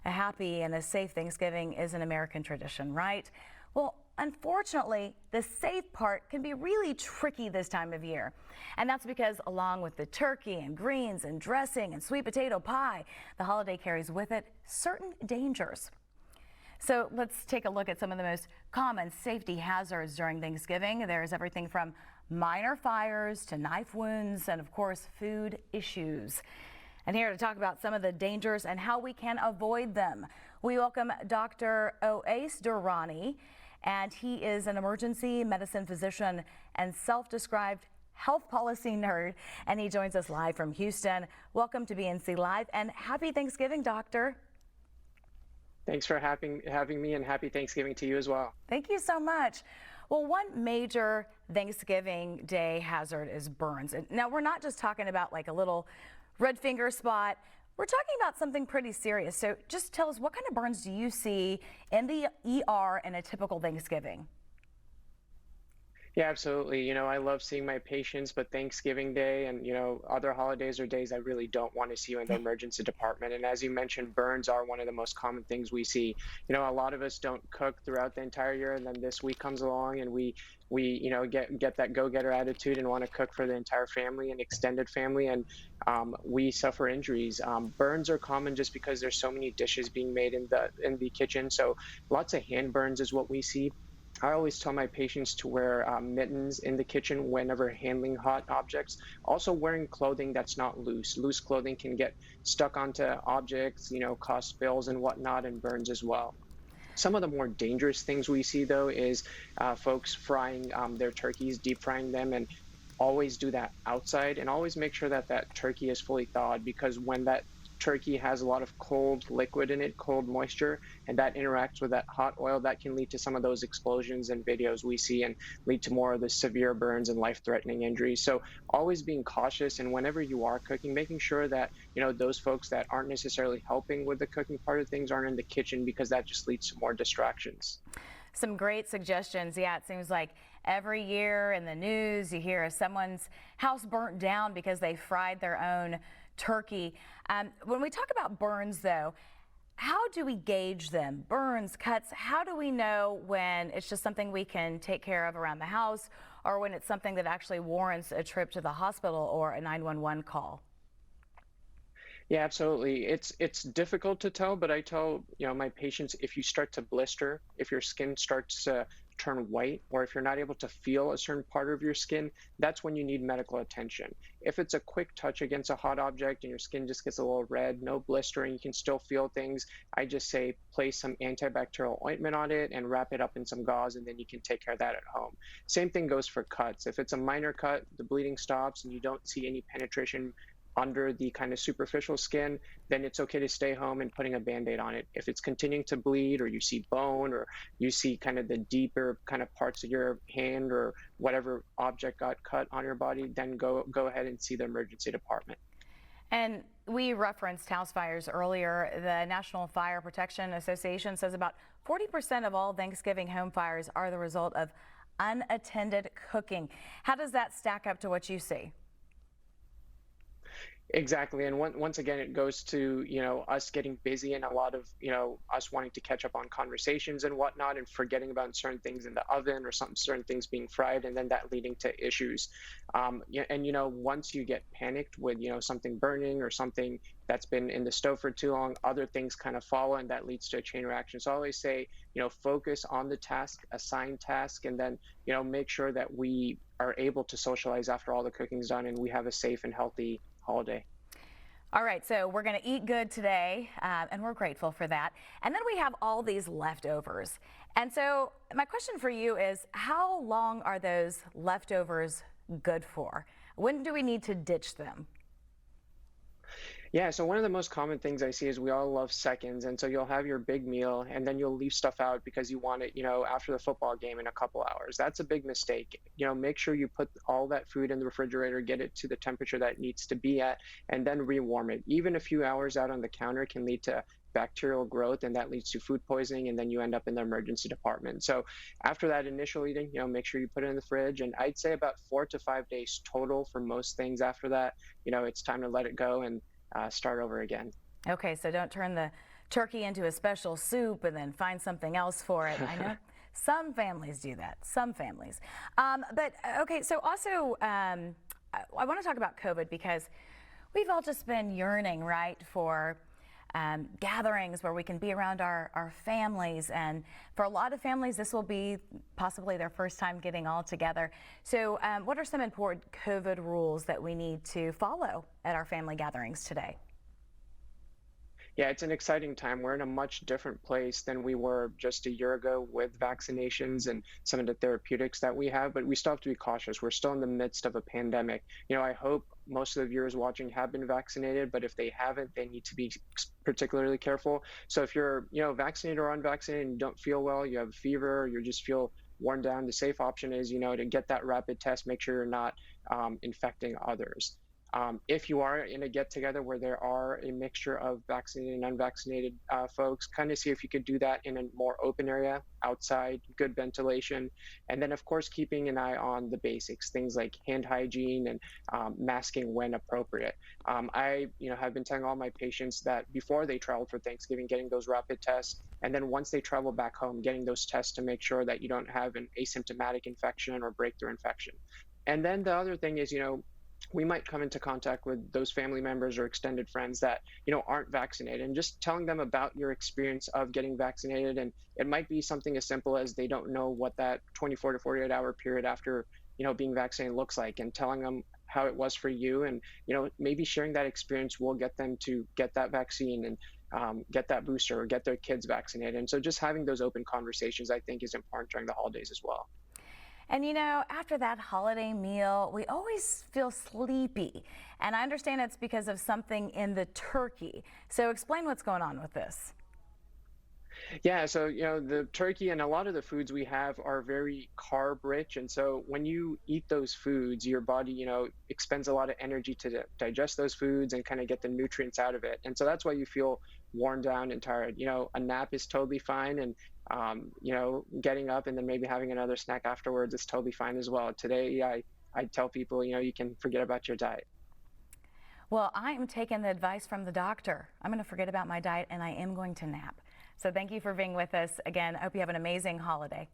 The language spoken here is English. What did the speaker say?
A happy and a safe Thanksgiving is an American tradition, right? Well, unfortunately, the safe part can be really tricky this time of year. And that's because along with the turkey and greens and dressing and sweet potato pie, the holiday carries with it certain dangers. So let's take a look at some of the most common safety hazards during Thanksgiving. There's everything from minor fires to knife wounds and, of course, food issues. And here to talk about some of the dangers and how we can avoid them, we welcome Dr. Owais Durrani, and he is an emergency medicine physician and self-described health policy nerd, and he joins us live from Houston. Welcome to BNC Live, and happy Thanksgiving, Doctor. Thanks for having me, and happy Thanksgiving to you as well. Thank you so much. Well, one major Thanksgiving Day hazard is burns. And now, we're not just talking about like a little red finger spot. We're talking about something pretty serious. So just tell us, what kind of burns do you see in the ER in a typical Thanksgiving? Yeah, absolutely. I love seeing my patients, but Thanksgiving Day and, other holidays or days, I really don't want to see you in the emergency department. And as you mentioned, burns are one of the most common things we see. A lot of us don't cook throughout the entire year, and then this week comes along and we get that go-getter attitude and want to cook for the entire family and extended family, and we suffer injuries. Burns are common just because there's so many dishes being made in the kitchen. So lots of hand burns is what we see. I always tell my patients to wear mittens in the kitchen whenever handling hot objects. Also wearing clothing that's not loose. Loose clothing can get stuck onto objects, cause spills and whatnot, and burns as well. Some of the more dangerous things we see, though, is folks frying their turkeys, deep frying them, and always do that outside, and always make sure that that turkey is fully thawed, because when that turkey has a lot of cold liquid in it, cold moisture, and that interacts with that hot oil, that can lead to some of those explosions and videos we see and lead to more of the severe burns and life-threatening injuries. So always being cautious, and whenever you are cooking, making sure that those folks that aren't necessarily helping with the cooking part of things aren't in the kitchen, because that just leads to more distractions. Some great suggestions. Yeah, it seems like every year in the news you hear of someone's house burnt down because they fried their own turkey. When we talk about burns, though, how do we gauge them? Burns, cuts, how do we know when it's just something we can take care of around the house, or when it's something that actually warrants a trip to the hospital or a 911 call? Yeah, absolutely. It's difficult to tell, but I tell, my patients, if you start to blister, if your skin starts to turn white, or if you're not able to feel a certain part of your skin, that's when you need medical attention. If it's a quick touch against a hot object and your skin just gets a little red, no blistering, you can still feel things, I just say place some antibacterial ointment on it and wrap it up in some gauze, and then you can take care of that at home. Same thing goes for cuts. If it's a minor cut, the bleeding stops and you don't see any penetration under the kind of superficial skin, then it's okay to stay home and putting a Band-Aid on it. If it's continuing to bleed, or you see bone, or you see kind of the deeper kind of parts of your hand or whatever object got cut on your body, then go ahead and see the emergency department. And we referenced house fires earlier. The National Fire Protection Association says about 40% of all Thanksgiving home fires are the result of unattended cooking. How does that stack up to what you see? Exactly. And once again, it goes to, us getting busy, and a lot of, us wanting to catch up on conversations and whatnot, and forgetting about certain things in the oven, or certain things being fried, and then that leading to issues. And, once you get panicked with, something burning or something that's been in the stove for too long, other things kind of follow, and that leads to a chain reaction. So I always say, focus on the task, assigned task, and then, make sure that we are able to socialize after all the cooking's done and we have a safe and healthy holiday. All right, so we're going to eat good today, and we're grateful for that. And then we have all these leftovers. And so my question for you is, how long are those leftovers good for? When do we need to ditch them? Yeah, so one of the most common things I see is we all love seconds. And so you'll have your big meal and then you'll leave stuff out because you want it, after the football game in a couple hours. That's a big mistake. Make sure you put all that food in the refrigerator, get it to the temperature that it needs to be at, and then rewarm it. Even a few hours out on the counter can lead to bacterial growth, and that leads to food poisoning, and then you end up in the emergency department. So after that initial eating, make sure you put it in the fridge, and I'd say about 4 to 5 days total for most things. After that, it's time to let it go and start over again. Okay, so don't turn the turkey into a special soup and then find something else for it. I know some families do that, some families. But okay, so also I want to talk about COVID because we've all just been yearning, right, for gatherings where we can be around our families. And for a lot of families, this will be possibly their first time getting all together. So what are some important COVID rules that we need to follow at our family gatherings today? Yeah, it's an exciting time. We're in a much different place than we were just a year ago with vaccinations and some of the therapeutics that we have, but we still have to be cautious. We're still in the midst of a pandemic. I hope most of the viewers watching have been vaccinated, but if they haven't, they need to be particularly careful. So if you're, vaccinated or unvaccinated and you don't feel well, you have a fever, you just feel worn down, the safe option is, to get that rapid test, make sure you're not infecting others. If you are in a get together where there are a mixture of vaccinated and unvaccinated folks, kind of see if you could do that in a more open area, outside, good ventilation. And then, of course, keeping an eye on the basics, things like hand hygiene and masking when appropriate. I, have been telling all my patients that before they travel for Thanksgiving, getting those rapid tests, and then once they travel back home, getting those tests to make sure that you don't have an asymptomatic infection or breakthrough infection. And then the other thing is, we might come into contact with those family members or extended friends that aren't vaccinated, and just telling them about your experience of getting vaccinated. And it might be something as simple as they don't know what that 24 to 48 hour period after being vaccinated looks like, and telling them how it was for you. And maybe sharing that experience will get them to get that vaccine and get that booster or get their kids vaccinated. And so just having those open conversations, I think, is important during the holidays as well. And after that holiday meal, we always feel sleepy. And I understand it's because of something in the turkey. So explain what's going on with this. Yeah, so the turkey and a lot of the foods we have are very carb rich, and so when you eat those foods, your body expends a lot of energy to digest those foods and kind of get the nutrients out of it, and so that's why you feel worn down and tired. A nap is totally fine, and getting up and then maybe having another snack afterwards is totally fine as well. Today, I tell people you can forget about your diet. Well, I am taking the advice from the doctor. I'm going to forget about my diet and I am going to nap. So thank you for being with us again. I hope you have an amazing holiday.